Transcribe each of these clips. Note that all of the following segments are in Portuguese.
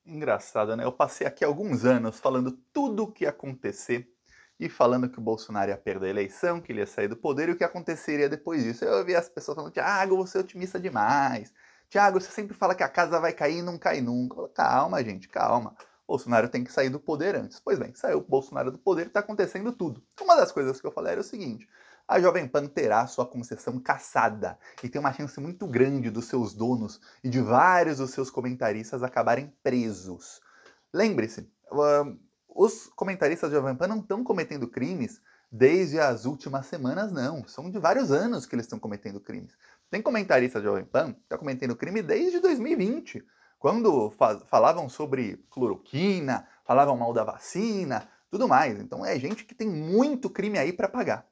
Engraçado, né? Eu passei aqui alguns anos falando tudo o que ia acontecer e falando que o Bolsonaro ia perder a eleição, que ele ia sair do poder e o que aconteceria depois disso. Eu vi as pessoas falando: Thiago, você é otimista demais. Thiago, você sempre fala que a casa vai cair e não cai nunca. Eu falo, calma, gente, calma. Bolsonaro tem que sair do poder antes. Pois bem, saiu o Bolsonaro do poder e está acontecendo tudo. Uma das coisas que eu falei era o seguinte: a Jovem Pan terá sua concessão cassada e tem uma chance muito grande dos seus donos e de vários dos seus comentaristas acabarem presos. Lembre-se, os comentaristas da Jovem Pan não estão cometendo crimes desde as últimas semanas, não. São de vários anos que eles estão cometendo crimes. Tem comentarista da Jovem Pan que está cometendo crime desde 2020, quando falavam sobre cloroquina, falavam mal da vacina, tudo mais. Então é gente que tem muito crime aí para pagar.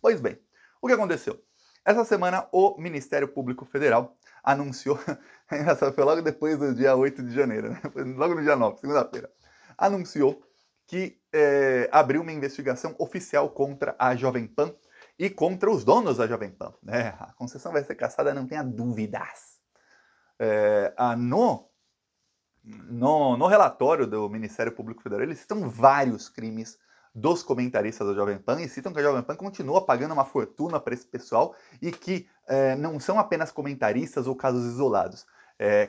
Pois bem, o que aconteceu? Essa semana o Ministério Público Federal anunciou, foi logo depois do dia 8 de janeiro, né? Logo no dia 9, segunda-feira, anunciou que abriu uma investigação oficial contra a Jovem Pan e contra os donos da Jovem Pan. A concessão vai ser cassada, não tenha dúvidas. No relatório do Ministério Público Federal, eles citam vários crimes dos comentaristas da Jovem Pan e citam que a Jovem Pan continua pagando uma fortuna para esse pessoal e que não são apenas comentaristas ou casos isolados.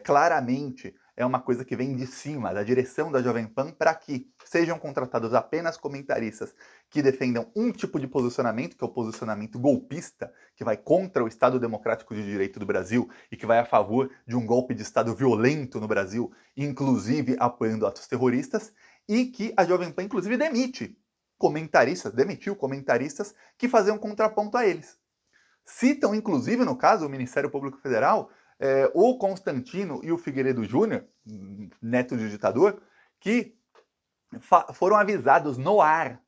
Claramente é uma coisa que vem de cima, da direção da Jovem Pan, para que sejam contratados apenas comentaristas que defendam um tipo de posicionamento, que é o posicionamento golpista, que vai contra o Estado Democrático de Direito do Brasil e que vai a favor de um golpe de Estado violento no Brasil, inclusive apoiando atos terroristas, e que a Jovem Pan, inclusive, demitiu comentaristas que faziam contraponto a eles. Citam, inclusive, no caso, o Ministério Público Federal, o Constantino e o Figueiredo Júnior, neto de ditador, que foram avisados no ar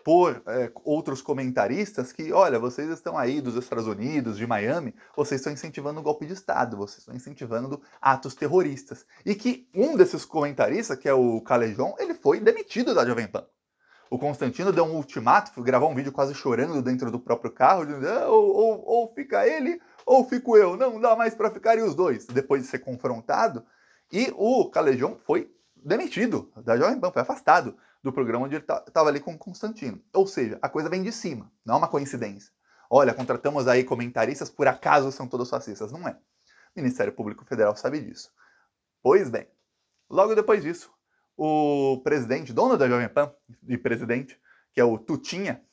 por outros comentaristas que, olha, vocês estão aí dos Estados Unidos, de Miami, vocês estão incentivando o golpe de Estado, vocês estão incentivando atos terroristas. E que um desses comentaristas, que é o Calejão, ele foi demitido da Jovem Pan. O Constantino deu um ultimato, gravou um vídeo quase chorando dentro do próprio carro, dizendo, ou fica ele, ou fico eu, não dá mais para ficarem os dois, depois de ser confrontado. E o Calejão foi demitido da Jovem Pan, foi afastado do programa onde ele estava ali com o Constantino. Ou seja, a coisa vem de cima, não é uma coincidência. Olha, contratamos aí comentaristas, por acaso são todos fascistas. Não é. O Ministério Público Federal sabe disso. Pois bem, logo depois disso, o presidente, dono da Jovem Pan e presidente, que é o Tutinha,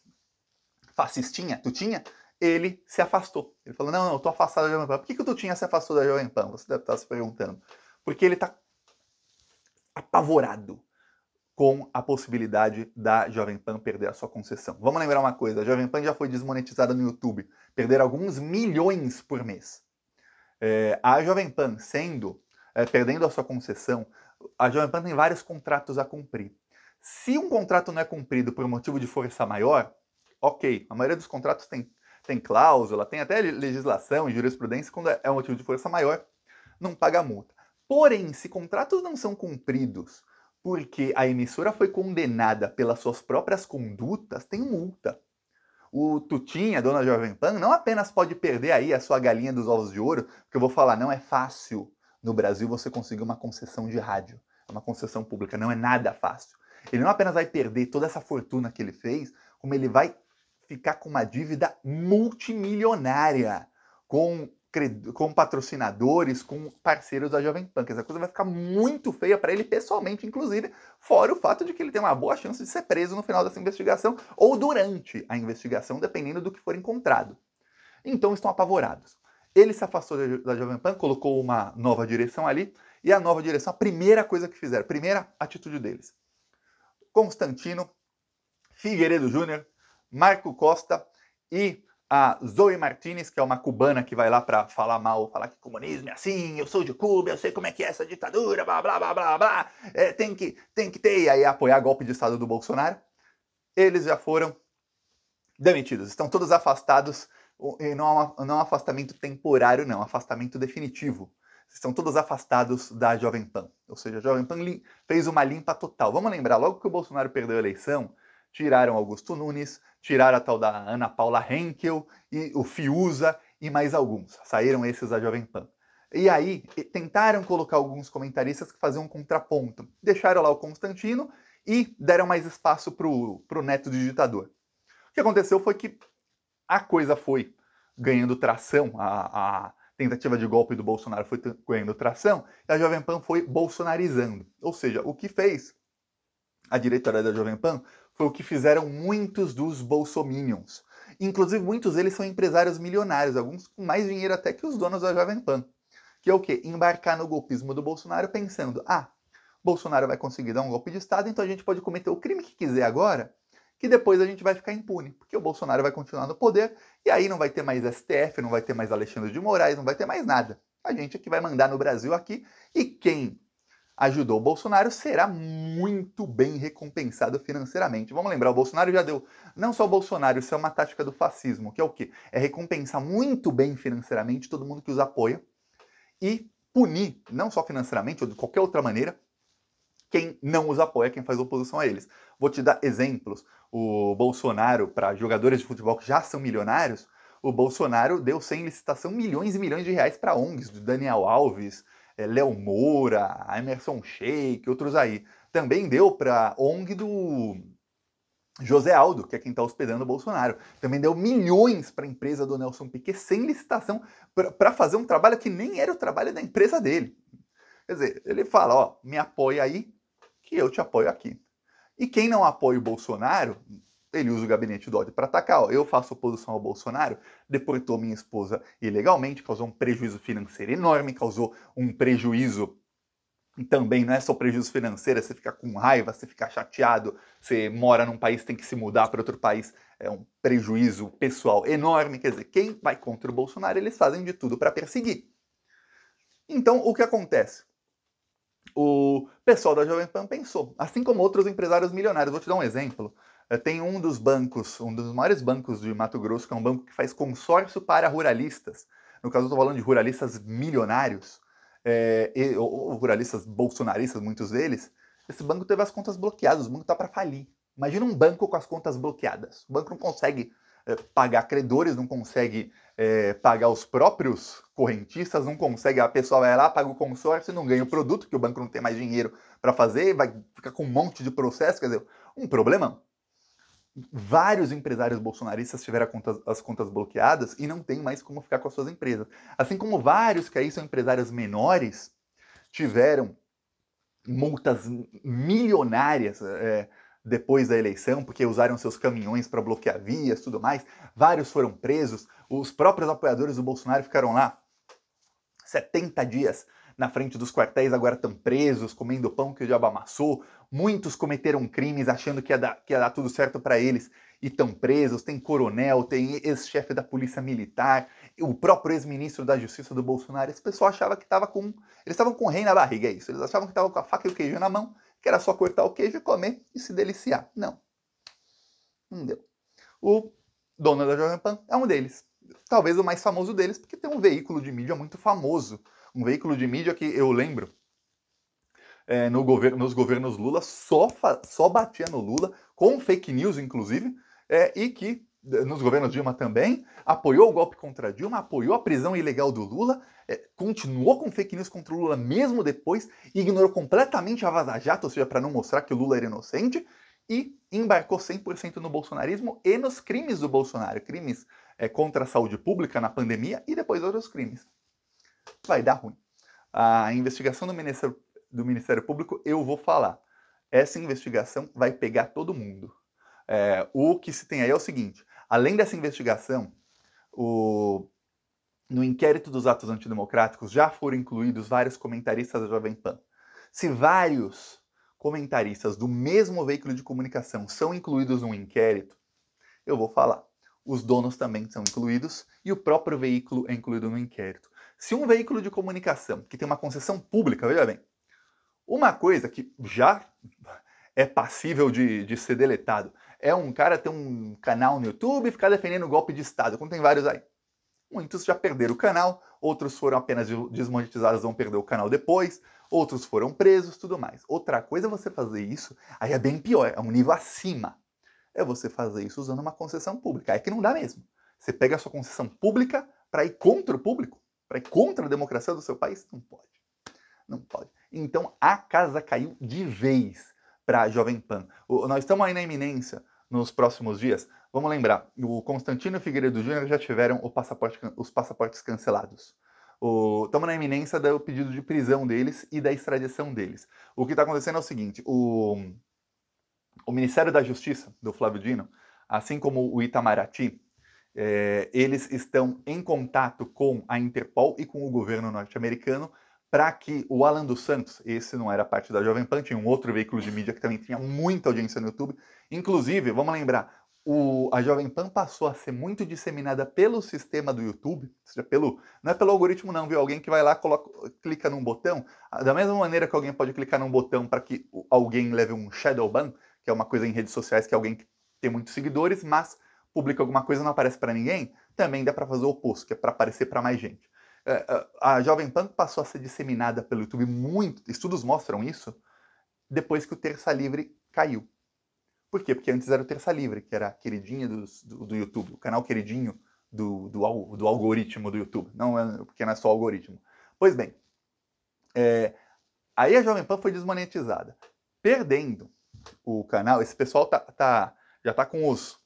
fascistinha, Tutinha, ele se afastou. Ele falou, não, eu tô afastado da Jovem Pan. Por que o Tutinha se afastou da Jovem Pan? Você deve estar se perguntando. Porque ele tá apavorado com a possibilidade da Jovem Pan perder a sua concessão. Vamos lembrar uma coisa, a Jovem Pan já foi desmonetizada no YouTube, perder alguns milhões por mês. A Jovem Pan perdendo a sua concessão, a Jovem Pan tem vários contratos a cumprir. Se um contrato não é cumprido por motivo de força maior, ok, a maioria dos contratos tem cláusula, tem até legislação e jurisprudência, quando é um motivo de força maior, não paga multa. Porém, se contratos não são cumpridos porque a emissora foi condenada pelas suas próprias condutas, tem multa. O Tutinha, dona Jovem Pan, não apenas pode perder aí a sua galinha dos ovos de ouro, porque eu vou falar, não é fácil no Brasil você conseguir uma concessão de rádio, uma concessão pública, não é nada fácil. Ele não apenas vai perder toda essa fortuna que ele fez, como ele vai ficar com uma dívida multimilionária com patrocinadores, com parceiros da Jovem Pan. Essa coisa vai ficar muito feia para ele pessoalmente, inclusive, fora o fato de que ele tem uma boa chance de ser preso no final dessa investigação ou durante a investigação, dependendo do que for encontrado. Então estão apavorados. Ele se afastou da Jovem Pan, colocou uma nova direção ali, e a nova direção, a primeira coisa que fizeram, a primeira atitude deles, Constantino, Figueiredo Júnior, Marco Costa e a Zoe Martinez, que é uma cubana que vai lá para falar mal, falar que comunismo é assim, eu sou de Cuba, eu sei como é que é essa ditadura, blá, blá, blá, blá, blá, tem que ter, e aí apoiar golpe de Estado do Bolsonaro. Eles já foram demitidos, estão todos afastados, e não é um afastamento temporário, não, é um afastamento definitivo. Estão todos afastados da Jovem Pan, ou seja, a Jovem Pan fez uma limpa total. Vamos lembrar, logo que o Bolsonaro perdeu a eleição, tiraram Augusto Nunes, tiraram a tal da Ana Paula Henkel, e o Fiuza e mais alguns. Saíram esses da Jovem Pan. E aí tentaram colocar alguns comentaristas que faziam um contraponto. Deixaram lá o Constantino e deram mais espaço pro neto do ditador. O que aconteceu foi que a coisa foi ganhando tração, a tentativa de golpe do Bolsonaro foi ganhando tração, e a Jovem Pan foi bolsonarizando. Ou seja, o que fez a diretoria da Jovem Pan foi o que fizeram muitos dos bolsominions. Inclusive, muitos deles são empresários milionários, alguns com mais dinheiro até que os donos da Jovem Pan. Que é o quê? Embarcar no golpismo do Bolsonaro pensando, Bolsonaro vai conseguir dar um golpe de Estado, então a gente pode cometer o crime que quiser agora, que depois a gente vai ficar impune, porque o Bolsonaro vai continuar no poder, e aí não vai ter mais STF, não vai ter mais Alexandre de Moraes, não vai ter mais nada. A gente é que vai mandar no Brasil aqui, e quem ajudou o Bolsonaro será muito bem recompensado financeiramente. Vamos lembrar, o Bolsonaro já deu, não só o Bolsonaro, isso é uma tática do fascismo, que é o quê? É recompensar muito bem financeiramente todo mundo que os apoia, e punir, não só financeiramente, ou de qualquer outra maneira, quem não os apoia, quem faz oposição a eles. Vou te dar exemplos. O Bolsonaro, para jogadores de futebol que já são milionários, o Bolsonaro deu sem licitação milhões e milhões de reais para ONGs, do Daniel Alves, Léo Moura, Emerson Sheik, outros aí. Também deu para ONG do José Aldo, que é quem está hospedando o Bolsonaro. Também deu milhões para a empresa do Nelson Piquet sem licitação para fazer um trabalho que nem era o trabalho da empresa dele. Quer dizer, ele fala, me apoia aí, que eu te apoio aqui. E quem não apoia o Bolsonaro, ele usa o gabinete do ódio para atacar. Eu faço oposição ao Bolsonaro, deportou minha esposa ilegalmente, causou um prejuízo financeiro enorme, causou um prejuízo também, não é só prejuízo financeiro, você fica com raiva, você fica chateado, você mora num país, tem que se mudar para outro país, é um prejuízo pessoal enorme. Quer dizer, quem vai contra o Bolsonaro, eles fazem de tudo para perseguir. Então, o que acontece? O pessoal da Jovem Pan pensou, assim como outros empresários milionários. Vou te dar um exemplo. Tem um dos bancos, um dos maiores bancos de Mato Grosso, que é um banco que faz consórcio para ruralistas. No caso, eu estou falando de ruralistas milionários, ou ruralistas bolsonaristas, muitos deles. Esse banco teve as contas bloqueadas, o banco está para falir. Imagina um banco com as contas bloqueadas. O banco não consegue pagar credores, não consegue pagar os próprios correntistas, não consegue, a pessoa vai lá, paga o consórcio e não ganha o produto, que o banco não tem mais dinheiro para fazer, vai ficar com um monte de processo, quer dizer, um problemão. Vários empresários bolsonaristas tiveram as contas bloqueadas e não tem mais como ficar com as suas empresas. Assim como vários que aí são empresários menores tiveram multas milionárias depois da eleição, porque usaram seus caminhões para bloquear vias, tudo mais. Vários foram presos. Os próprios apoiadores do Bolsonaro ficaram lá 70 dias na frente dos quartéis, agora estão presos, comendo pão que o diabo amassou. Muitos cometeram crimes achando que ia dar tudo certo para eles e estão presos. Tem coronel, tem ex-chefe da polícia militar, o próprio ex-ministro da justiça do Bolsonaro. Esse pessoal achava que estava com... Eles estavam com o rei na barriga, é isso. Eles achavam que estavam com a faca e o queijo na mão, que era só cortar o queijo e comer e se deliciar. Não. Não deu. O dono da Jovem Pan é um deles. Talvez o mais famoso deles, porque tem um veículo de mídia muito famoso. Um veículo de mídia que eu lembro, nos governos Lula, só batia no Lula, com fake news, inclusive, e que, nos governos Dilma também, apoiou o golpe contra Dilma, apoiou a prisão ilegal do Lula, continuou com fake news contra o Lula mesmo depois, ignorou completamente a Vaza Jato, ou seja, para não mostrar que o Lula era inocente, e embarcou 100% no bolsonarismo e nos crimes do Bolsonaro, crimes contra a saúde pública na pandemia e depois outros crimes. Vai dar ruim. A investigação do Ministério Público, eu vou falar. Essa investigação vai pegar todo mundo. O que se tem aí é o seguinte, além dessa investigação, no inquérito dos atos antidemocráticos já foram incluídos vários comentaristas da Jovem Pan. Se vários comentaristas do mesmo veículo de comunicação são incluídos no inquérito, eu vou falar. Os donos também são incluídos e o próprio veículo é incluído no inquérito. Se um veículo de comunicação que tem uma concessão pública, veja bem, uma coisa que já é passível de ser deletado é um cara ter um canal no YouTube e ficar defendendo o golpe de Estado, como tem vários aí. Muitos já perderam o canal, outros foram apenas desmonetizados, vão perder o canal depois, outros foram presos, tudo mais. Outra coisa é você fazer isso, aí é bem pior, é um nível acima. É você fazer isso usando uma concessão pública, aí que não dá mesmo. Você pega a sua concessão pública para ir contra o público. para ir contra a democracia do seu país? Não pode. Não pode. Então a casa caiu de vez para a Jovem Pan. Nós estamos aí na iminência nos próximos dias. Vamos lembrar, o Constantino e o Figueiredo Júnior já tiveram os passaportes cancelados. Estamos na iminência do pedido de prisão deles e da extradição deles. O que está acontecendo é o seguinte, o Ministério da Justiça, do Flávio Dino, assim como o Itamaraty, eles estão em contato com a Interpol e com o governo norte-americano para que o Alan dos Santos, esse não era parte da Jovem Pan, tinha um outro veículo de mídia que também tinha muita audiência no YouTube. Inclusive, vamos lembrar, a Jovem Pan passou a ser muito disseminada pelo sistema do YouTube, ou seja, não é pelo algoritmo não, viu? Alguém que vai lá, clica num botão, da mesma maneira que alguém pode clicar num botão para que alguém leve um shadow ban, que é uma coisa em redes sociais que alguém tem muitos seguidores, mas publica alguma coisa e não aparece para ninguém, também dá para fazer o oposto, que é para aparecer para mais gente. A Jovem Pan passou a ser disseminada pelo YouTube estudos mostram isso, depois que o Terça Livre caiu. Por quê? Porque antes era o Terça Livre, que era a queridinha do YouTube, o canal queridinho do algoritmo do YouTube. Porque não é só algoritmo. Pois bem, aí a Jovem Pan foi desmonetizada. Perdendo o canal, esse pessoal já está com os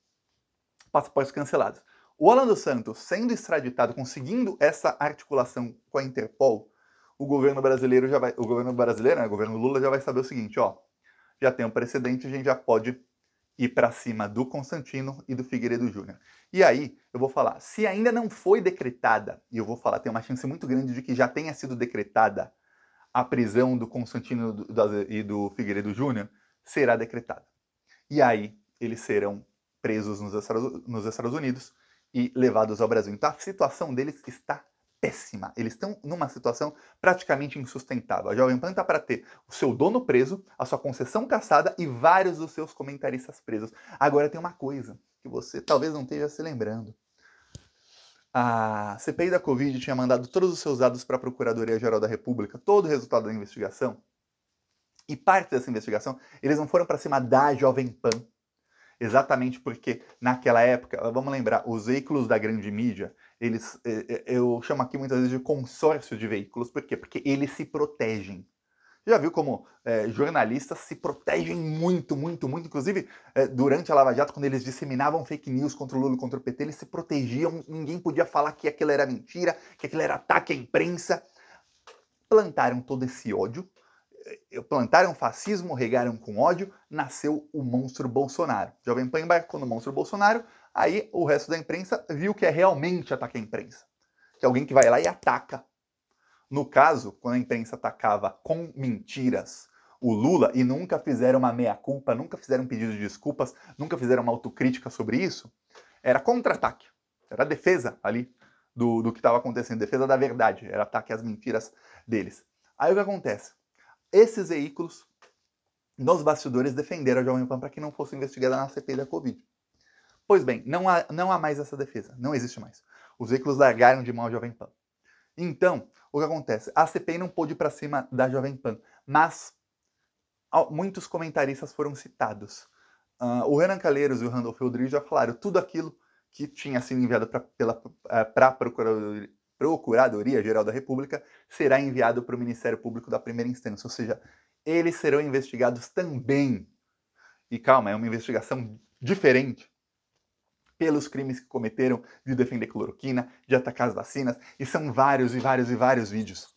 passaportes cancelados. O Alan dos Santos sendo extraditado, conseguindo essa articulação com a Interpol, o governo brasileiro, o governo Lula já vai saber o seguinte, ó, já tem um precedente, a gente já pode ir para cima do Constantino e do Figueiredo Júnior. E aí, eu vou falar, se ainda não foi decretada, e eu vou falar, tem uma chance muito grande de que já tenha sido decretada a prisão do Constantino e do Figueiredo Júnior, será decretada. E aí, eles serão presos nos Estados Unidos e levados ao Brasil. Então a situação deles está péssima. Eles estão numa situação praticamente insustentável. A Jovem Pan está para ter o seu dono preso, a sua concessão cassada e vários dos seus comentaristas presos. Agora tem uma coisa que você talvez não esteja se lembrando. A CPI da Covid tinha mandado todos os seus dados para a Procuradoria-Geral da República, todo o resultado da investigação. E parte dessa investigação, eles não foram para cima da Jovem Pan, exatamente porque naquela época, vamos lembrar, os veículos da grande mídia, eu chamo aqui muitas vezes de consórcio de veículos, por quê? Porque eles se protegem. Já viu como jornalistas se protegem muito, muito, muito, inclusive durante a Lava Jato, quando eles disseminavam fake news contra o Lula e contra o PT, eles se protegiam, ninguém podia falar que aquilo era mentira, que aquilo era ataque à imprensa. Plantaram todo esse ódio, plantaram fascismo, regaram com ódio, nasceu o monstro Bolsonaro. Jovem Pan embarcou no monstro Bolsonaro, aí o resto da imprensa viu que é realmente ataque à imprensa. Que é alguém que vai lá e ataca. No caso, quando a imprensa atacava com mentiras o Lula e nunca fizeram uma meia-culpa, nunca fizeram um pedido de desculpas, nunca fizeram uma autocrítica sobre isso, era contra-ataque. Era defesa ali do que estava acontecendo, defesa da verdade, era ataque às mentiras deles. Aí o que acontece? Esses veículos, nos bastidores, defenderam a Jovem Pan para que não fosse investigada na CPI da Covid. Pois bem, não há mais essa defesa, não existe mais. Os veículos largaram de mão a Jovem Pan. Então, o que acontece? A CPI não pôde ir para cima da Jovem Pan, mas muitos comentaristas foram citados. O Renan Calheiros e o Randolph Rodrigues já falaram tudo aquilo que tinha sido enviado para a Procuradoria-Geral da República será enviado para o Ministério Público da primeira instância, ou seja, eles serão investigados também. E calma, é uma investigação diferente pelos crimes que cometeram de defender cloroquina, de atacar as vacinas, e são vários e vários e vários vídeos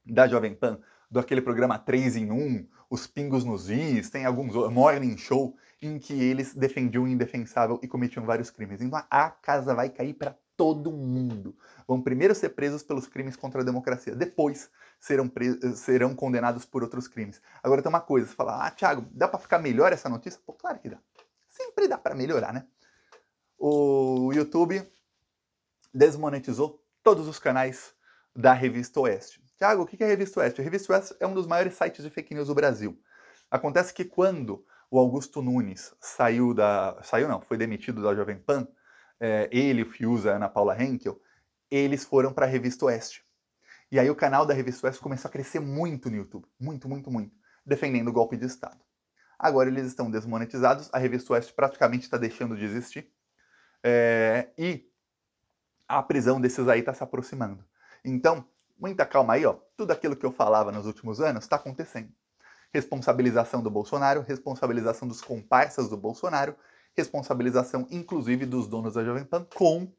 da Jovem Pan, daquele programa 3 em 1, os pingos nos is, tem alguns morning show, em que eles defendiam o indefensável e cometiam vários crimes. Então a casa vai cair para todo mundo. Vão primeiro ser presos pelos crimes contra a democracia, depois serão condenados por outros crimes. Agora tem uma coisa, você fala, Thiago, dá para ficar melhor essa notícia? Pô, claro que dá. Sempre dá para melhorar, né? O YouTube desmonetizou todos os canais da Revista Oeste. Thiago, o que é a Revista Oeste? A Revista Oeste é um dos maiores sites de fake news do Brasil. Acontece que quando o Augusto Nunes foi demitido da Jovem Pan, ele, o Fiuza, a Ana Paula Henkel, eles foram para a Revista Oeste. E aí o canal da Revista Oeste começou a crescer muito no YouTube. Muito, muito, muito. Defendendo o golpe de Estado. Agora eles estão desmonetizados, a Revista Oeste praticamente está deixando de existir. E a prisão desses aí está se aproximando. Então, muita calma aí, ó. Tudo aquilo que eu falava nos últimos anos está acontecendo. Responsabilização do Bolsonaro, responsabilização dos comparsas do Bolsonaro, responsabilização, inclusive, dos donos da Jovem Pan com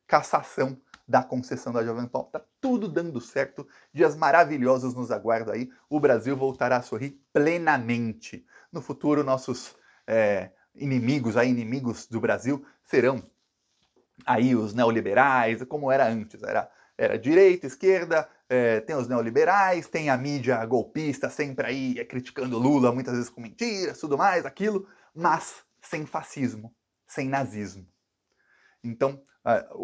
cassação da concessão da Jovem Pan. Tá tudo dando certo, dias maravilhosos nos aguardam aí, o Brasil voltará a sorrir plenamente. No futuro, nossos inimigos do Brasil serão aí os neoliberais, como era antes, era direita, esquerda, tem os neoliberais, tem a mídia golpista sempre aí criticando Lula, muitas vezes com mentiras, tudo mais, aquilo, mas sem fascismo, sem nazismo. Então,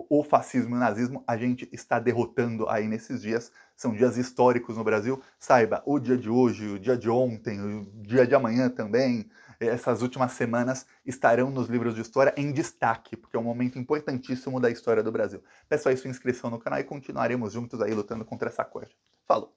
o fascismo e o nazismo a gente está derrotando aí nesses dias. São dias históricos no Brasil. Saiba, o dia de hoje, o dia de ontem, o dia de amanhã também, essas últimas semanas estarão nos livros de história em destaque, porque é um momento importantíssimo da história do Brasil. Peço aí sua inscrição no canal e continuaremos juntos aí lutando contra essa coisa. Falou!